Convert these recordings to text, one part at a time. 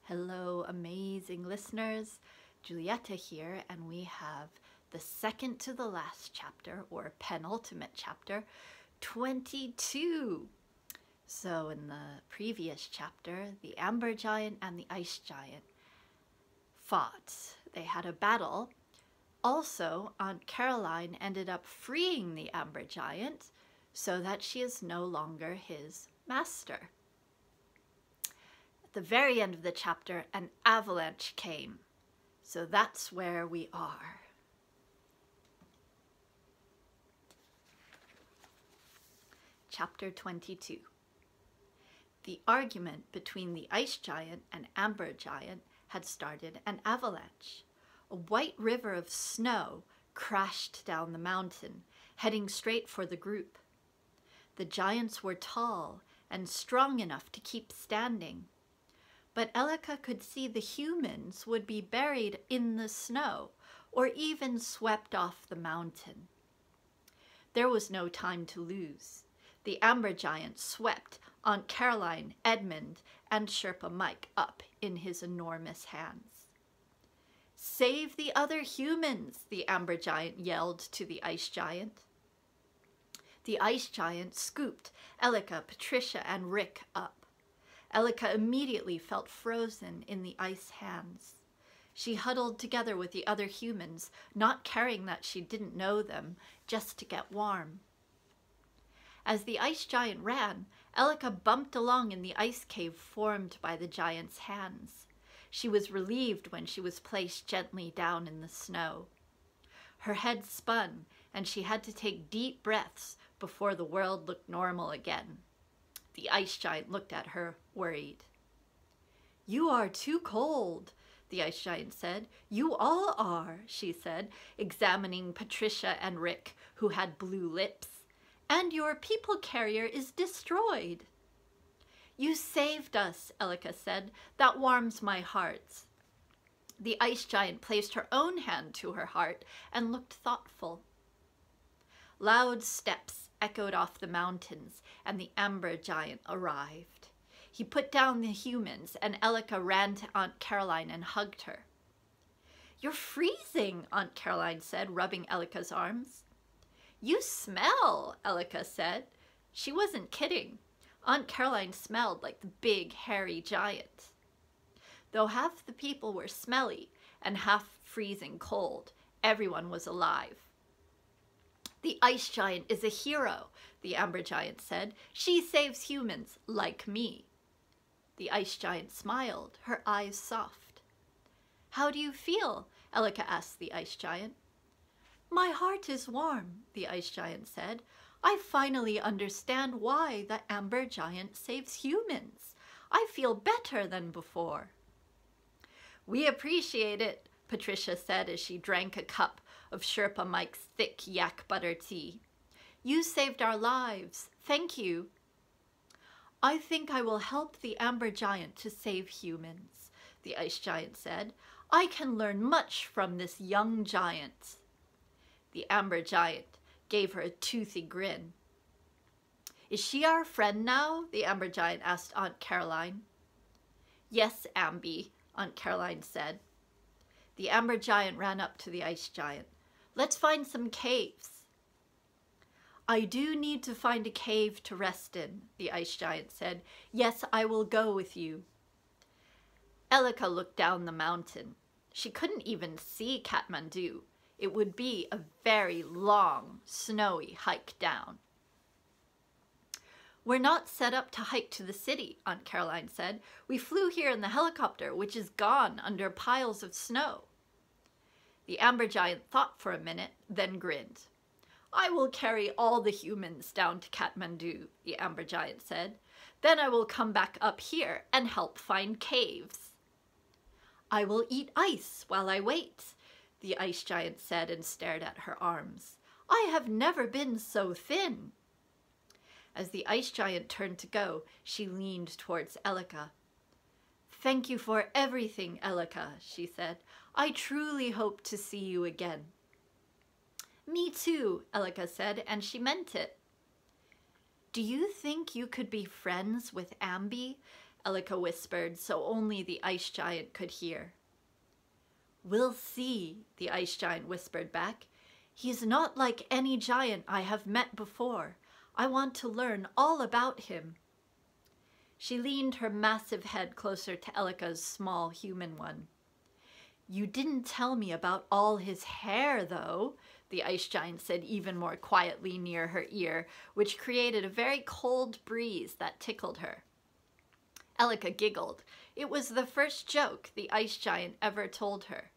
Hello, amazing listeners. Julieta here, and we have the second to the last chapter, or penultimate chapter, 22. So in the previous chapter, the Amber Giant and the Ice Giant fought. They had a battle. Also, Aunt Caroline ended up freeing the Amber Giant so that she is no longer his master. At the very end of the chapter, an avalanche came. So that's where we are. Chapter 22. The argument between the Ice Giant and Amber Giant had started an avalanche. A white river of snow crashed down the mountain, heading straight for the group. The giants were tall and strong enough to keep standing, but Elika could see the humans would be buried in the snow or even swept off the mountain. There was no time to lose. The Amber Giant swept Aunt Caroline, Edmund, and Sherpa Mike up in his enormous hands. "Save the other humans," the Amber Giant yelled to the Ice Giant. The Ice Giant scooped Elika, Patricia, and Rick up. Elika immediately felt frozen in the ice hands. She huddled together with the other humans, not caring that she didn't know them, just to get warm. As the Ice Giant ran, Elika bumped along in the ice cave formed by the giant's hands. She was relieved when she was placed gently down in the snow. Her head spun, and she had to take deep breaths before the world looked normal again. The Ice Giant looked at her, worried. "You are too cold," the Ice Giant said. "You all are," she said, examining Patricia and Rick, who had blue lips. "And your people carrier is destroyed." "You saved us," Elika said. "That warms my heart." The Ice Giant placed her own hand to her heart and looked thoughtful. Loud steps echoed off the mountains, and the Amber Giant arrived. He put down the humans, and Elika ran to Aunt Caroline and hugged her. "You're freezing," Aunt Caroline said, rubbing Elika's arms. "You smell," Elika said. She wasn't kidding. Aunt Caroline smelled like the big, hairy giant. Though half the people were smelly and half freezing cold, everyone was alive. "The Ice Giant is a hero," the Amber Giant said. "She saves humans like me." The Ice Giant smiled, her eyes soft. "How do you feel?" Elika asked the Ice Giant. "My heart is warm," the Ice Giant said. "I finally understand why the Amber Giant saves humans. I feel better than before." "We appreciate it," Patricia said as she drank a cup of Sherpa Mike's thick yak butter tea. "You saved our lives. Thank you." "I think I will help the Amber Giant to save humans," the Ice Giant said. "I can learn much from this young giant." The Amber Giant gave her a toothy grin. "Is she our friend now?" the Amber Giant asked Aunt Caroline. "Yes, Amby," Aunt Caroline said. The Amber Giant ran up to the Ice Giant. "Let's find some caves." "I do need to find a cave to rest in," the Ice Giant said. "Yes, I will go with you." Elika looked down the mountain. She couldn't even see Kathmandu. It would be a very long, snowy hike down. "We're not set up to hike to the city," Aunt Caroline said. "We flew here in the helicopter, which is gone under piles of snow." The Amber Giant thought for a minute, then grinned. "I will carry all the humans down to Kathmandu," the Amber Giant said. "Then I will come back up here and help find caves." "I will eat ice while I wait," the Ice Giant said and stared at her arms. "I have never been so thin." As the Ice Giant turned to go, she leaned towards Elika. "Thank you for everything, Elika," she said. "I truly hope to see you again." "Me too," Elika said, and she meant it. "Do you think you could be friends with Amby?" Elika whispered so only the ice giant could hear. We'll see, the ice giant whispered back. He's not like any giant I have met before. I want to learn all about him. She leaned her massive head closer to Elika's small human one. You didn't tell me about all his hair, though, the ice giant said even more quietly near her ear, which created a very cold breeze that tickled her. Elika giggled. It was the first joke the ice giant ever told her.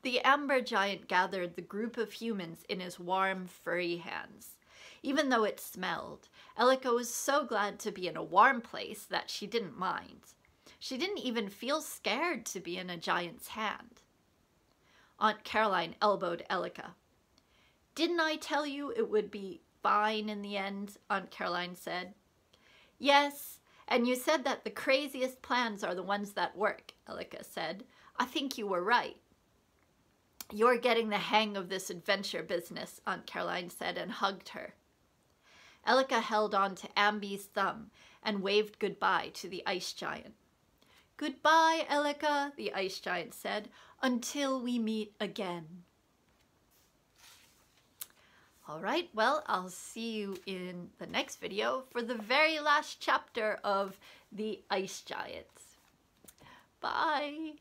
The amber giant gathered the group of humans in his warm, furry hands. Even though it smelled, Elika was so glad to be in a warm place that she didn't mind. She didn't even feel scared to be in a giant's hand. Aunt Caroline elbowed Elika. Didn't I tell you it would be fine in the end? Aunt Caroline said. Yes, and you said that the craziest plans are the ones that work, Elika said. I think you were right. You're getting the hang of this adventure business, Aunt Caroline said and hugged her. Elika held on to Ambi's thumb and waved goodbye to the ice giant. Goodbye, Elika, the ice giant said, until we meet again. All right, well, I'll see you in the next video for the very last chapter of The Ice Giants. Bye.